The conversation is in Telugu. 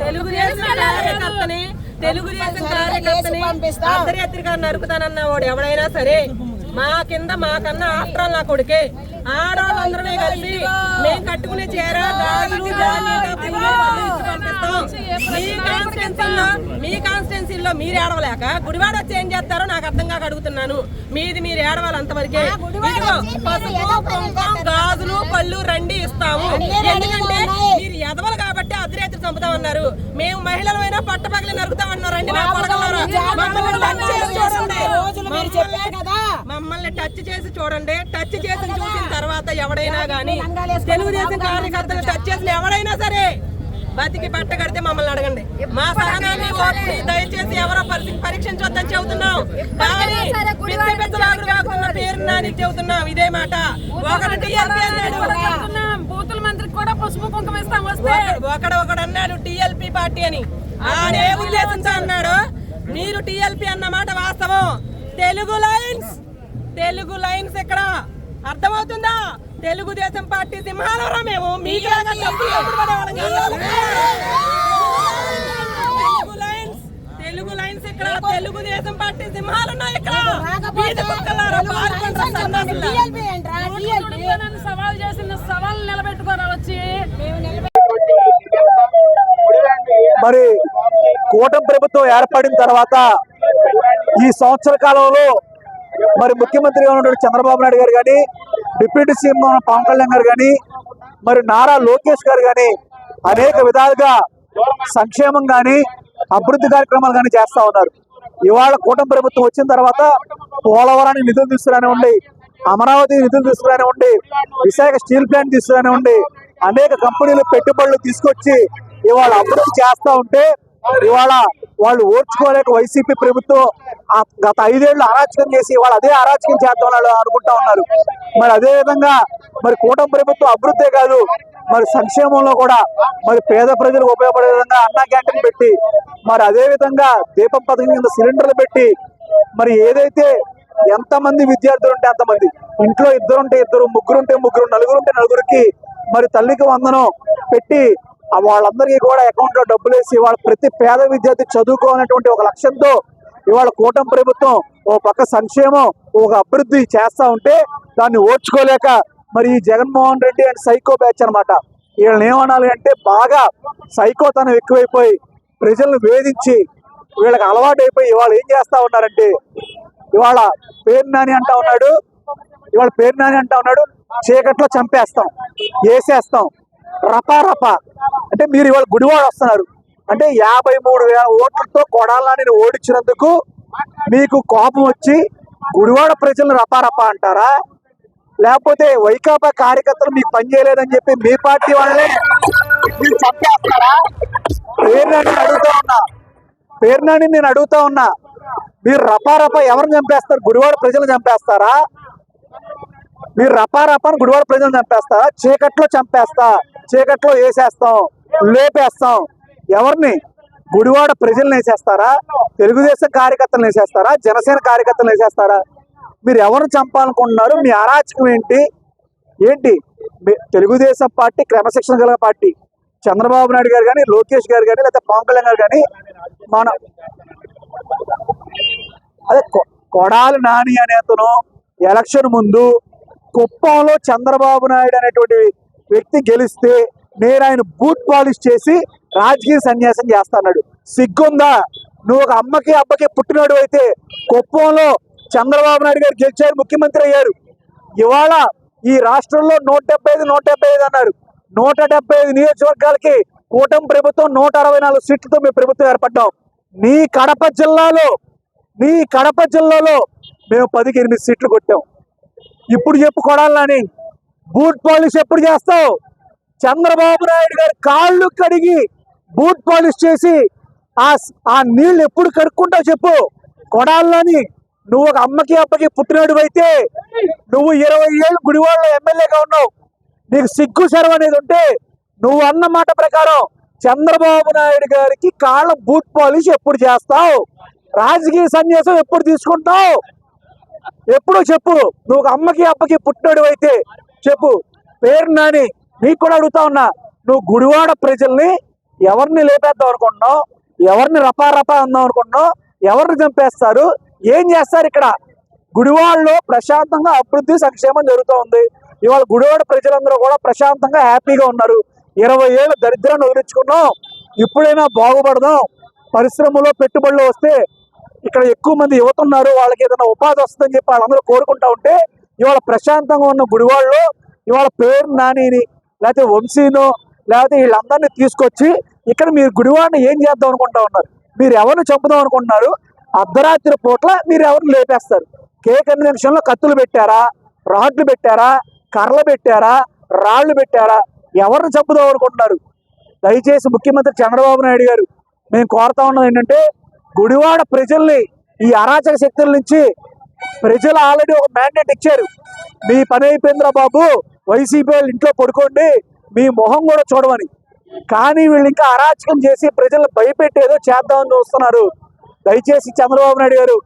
తెలుగుదేశం కార్యకర్తని అర్ధరాత్రిగా నరుకుతానన్న వాడు ఎవడైనా సరే మా కింద మాకన్నా ఆఫ్టర్ నా కొడుకే ఆడవాళ్ళందరూ కలిసి మేము కట్టుకునే చీర గాజులు మీ కాన్స్టిట్యున్సీలో మీరు ఏడవలేక గుడివాడ వచ్చి ఏం చేస్తారో నాకు అర్థం కాక అడుగుతున్నాను. మీది మీరు ఏడవాలి అంతవరకే. పసుపు కుంకం గాజులు పళ్ళు రండి ఇస్తాము. ఎందుకంటే మీరు ఎదవలు కాబట్టి అర్ధరాత్రి చంపుతామన్నారు. మేము మహిళలమైనా పట్టపగలి నరుకుతామన్నారు. రండి నా కొడగలరా మమ్మల్ని టచ్ చేసి చూడండి. టచ్ చేసి చూసిన తర్వాత ఎవడైనా గానీ తెలుగుదేశం కార్యకర్తలు టచ్ చేసిన ఎవడైనా సరే బతికి బట్ట కడితే మమ్మల్ని అడగండి. మా సహనాన్ని దయచేసి ఎవరో పరీక్షించొద్దని చెబుతున్నాం. కానీ పేరు నాని చెబుతున్నాం ఇదే మాట. బూతుల మంత్రికి కూడా పసుపు కుంకుమ ఇస్తాం వస్తే ఒకడు అన్నాడు టీఎల్పీ పార్టీ అని. ఆడే ఉద్దేశంతో అన్నాడు. మీరు టీఎల్పీ అన్న మాట వాస్తవం. తెలుగు లైన్స్ ఇక్కడ అర్థమవుతుందా? తెలుగుదేశం పార్టీ సింహాలరా మేము. మీకులాగా తెలుగు లైన్స్ ఇక్కడ తెలుగుదేశం పార్టీ సింహాలున్నాయి. ఇక్కడ సవాల్ చేసిన సవాల్ నిలబెట్టుకోరా వచ్చి. మరి కూటమి ప్రభుత్వం ఏర్పడిన తర్వాత ఈ సంవత్సర కాలంలో మరి ముఖ్యమంత్రిగా ఉన్నటువంటి చంద్రబాబు నాయుడు గారు కానీ, డిప్యూటీ సీఎం పవన్ కళ్యాణ్ గారు కానీ, మరి నారా లోకేష్ గారు కానీ అనేక విధాలుగా సంక్షేమం కానీ అభివృద్ధి కార్యక్రమాలు కానీ చేస్తా ఉన్నారు. ఇవాళ కూటమి ప్రభుత్వం వచ్చిన తర్వాత పోలవరానికి నిధులు తీసుకురానివ్వండి, అమరావతి నిధులు తీసుకురానివ్వండి, విశాఖ స్టీల్ ప్లాంట్ తీసుకురానివ్వండి, అనేక కంపెనీలు పెట్టుబడులు తీసుకొచ్చి ఇవాళ అభివృద్ధి చేస్తా ఉంటే ఇవాళ వాళ్ళు ఓర్చుకోలేక వైసీపీ ప్రభుత్వం గత 5 ఏళ్ళు అరాచకం చేసి ఇవాళ అదే అరాచకం చేద్దాం అనుకుంటా ఉన్నారు. మరి అదే విధంగా మరి కూటమి ప్రభుత్వం అభివృద్ధే కాదు మరి సంక్షేమంలో కూడా మరి పేద ప్రజలకు ఉపయోగపడే విధంగా అన్నా క్యాంటీన్ పెట్టి, మరి అదే విధంగా దీపం పథకం కింద సిలిండర్లు పెట్టి, మరి ఏదైతే ఎంతమంది విద్యార్థులు ఉంటే అంతమంది, ఇంట్లో 2 ఉంటే 2, 3 ఉంటే 3, 4 ఉంటే 4కి మరి తల్లికి వందనం పెట్టి వాళ్ళందరికీ కూడా అకౌంట్ లో డబ్బులు వేసి వాళ్ళ ప్రతి పేద విద్యార్థి చదువుకోవాలనేటువంటి ఒక లక్ష్యంతో ఇవాళ కూటమి ప్రభుత్వం ఓ పక్క సంక్షేమం ఒక అభివృద్ధి చేస్తా ఉంటే దాన్ని ఓర్చుకోలేక మరి ఈ Jaganmohan Reddy and psycho batch అనమాట. వీళ్ళని ఏమనాలి అంటే బాగా సైకోతనం ఎక్కువైపోయి ప్రజలను వేధించి వీళ్ళకి అలవాటు అయిపోయి ఇవాళ ఏం చేస్తా ఉన్నారంటే ఇవాళ పేరు నాని అంటా ఉన్నాడు చీకట్లో చంపేస్తాం, వేసేస్తాం, రపా అంటే మీరు ఇవాళ గుడివాడ వస్తున్నారు అంటే 53,000 ఓట్లతో కొడాలని ఓడించినందుకు మీకు కోపం వచ్చి గుడివాడ ప్రజలను రపా అంటారా? లేకపోతే వైకాపా కార్యకర్తలు మీకు పని చేయలేదని చెప్పి మీ పార్టీ వాళ్ళే మీరు చంపేస్తారా? పేరునాని నేను అడుగుతా ఉన్నా మీరు రపా ఎవరిని చంపేస్తారు? గుడివాడ ప్రజలను చంపేస్తారా? మీరు రపారపాని గుడివాడ ప్రజలను చంపేస్తారా? చీకట్లో వేసేస్తాం, లేపేస్తాం. ఎవరిని? గుడివాడ ప్రజలను వేసేస్తారా? తెలుగుదేశం కార్యకర్తలు వేసేస్తారా? జనసేన కార్యకర్తలు వేసేస్తారా? మీరు ఎవరిని చంపాలనుకుంటున్నారు? మీ అరాచకం ఏంటి? తెలుగుదేశం పార్టీ క్రమశిక్షణ గల పార్టీ. చంద్రబాబు నాయుడు గారు కానీ, లోకేష్ గారు కానీ, లేకపోతే పవన్ కళ్యాణ్ గారు కానీ అదే కొడాలి నాని అనే అతను ఎలక్షన్ ముందు కుప్పంలో చంద్రబాబు నాయుడు అనేటువంటి వ్యక్తి గెలిస్తే నేను ఆయన బూట్ పాలిష్ చేసి రాజకీయ సన్యాసం చేస్తాడు. సిగ్గుందా? నువ్వు ఒక అమ్మకి అబ్బకి పుట్టినాడు అయితే కుప్పంలో చంద్రబాబు నాయుడు గారు గెలిచారు, ముఖ్యమంత్రి అయ్యారు. ఇవాళ ఈ రాష్ట్రంలో 175 అన్నారు. 175 నియోజకవర్గాలకి కూటమి ప్రభుత్వం 164 సీట్లతో మీ ప్రభుత్వం ఏర్పడ్డాం. నీ కడప జిల్లాలో మేము 10కి 8 సీట్లు కొట్టాం. ఇప్పుడు చెప్పుకోవాలని బూట్ పాలిష్ ఎప్పుడు చేస్తావు? చంద్రబాబు నాయుడు గారి కాళ్ళు కడిగి బూట్ పాలిష్ చేసి ఆ నీళ్లు ఎప్పుడు కడుక్కుంటావు చెప్పు? కొడాలని నువ్వు ఒక అమ్మకి అబ్బకి పుట్టినాడు అయితే నువ్వు 20 ఏళ్ళు గుడివాడలో ఎమ్మెల్యేగా ఉన్నావు. నీకు సిగ్గు శరం అనేది ఉంటే నువ్వు అన్న మాట ప్రకారం చంద్రబాబు నాయుడు గారికి కాళ్ళ బూట్ పాలిష్ ఎప్పుడు చేస్తావు? రాజకీయ సన్యాసం ఎప్పుడు తీసుకుంటావు? ఎప్పుడు చెప్పు. నువ్వు ఒక అమ్మకి అబ్బకి పుట్టినాడు అయితే చెప్పు. పేరు నాని నీకు కూడా అడుగుతా ఉన్నా, నువ్వు గుడివాడ ప్రజల్ని ఎవరిని లేపేద్దాం అనుకుంటున్నాం, ఎవరిని రపా అందాం అనుకుంటున్నాం, ఎవరిని చంపేస్తారు, ఏం చేస్తారు? ఇక్కడ గుడివాడలో ప్రశాంతంగా అభివృద్ధి సంక్షేమం జరుగుతూ ఉంది. ఇవాళ గుడివాడ ప్రజలందరూ కూడా ప్రశాంతంగా హ్యాపీగా ఉన్నారు. 20 ఏళ్ళ దరిద్రాన్ని వదిలించుకున్నాం, ఇప్పుడైనా బాగుపడదాం. పరిశ్రమలో పెట్టుబడులు వస్తే ఇక్కడ ఎక్కువ మంది యువత ఉన్నారు, వాళ్ళకి ఏదైనా ఉపాధి వస్తుందని చెప్పి వాళ్ళందరూ కోరుకుంటా ఉంటే ఇవాళ ప్రశాంతంగా ఉన్న గుడివాడలో ఇవాళ పేరు నానిని లేకపోతే వంశీను లేకపోతే వీళ్ళందరినీ తీసుకొచ్చి ఇక్కడ మీరు గుడివాడని ఏం చేద్దాం అనుకుంటా ఉన్నారు? మీరు ఎవరిని చంపుదాం అనుకుంటున్నారు? అర్ధరాత్రి పూట్ల మీరు ఎవరిని లేపేస్తారు? కేక్ కన్వెన్షన్లో కత్తులు పెట్టారా, రాడ్లు పెట్టారా, కర్రలు పెట్టారా, రాళ్లు పెట్టారా? ఎవరిని చంపుదాం అనుకుంటున్నారు? దయచేసి ముఖ్యమంత్రి చంద్రబాబు నాయుడు గారు మేము కోరుతా ఉన్నది ఏంటంటే, గుడివాడ ప్రజల్ని ఈ అరాచక శక్తుల నుంచి ప్రజలు ఆల్రెడీ ఒక మ్యాండేట్ ఇచ్చారు. మీ పని అయిపోయిందిరా బాబు, వైసీపీ వాళ్ళు ఇంట్లో పడుకోండి, మీ మొహం కూడా చూడమని. కానీ వీళ్ళు ఇంకా అరాచకం చేసి ప్రజలను భయపెట్టేదో చేద్దామని చూస్తున్నారు. దయచేసి చంద్రబాబు నాయుడు గారు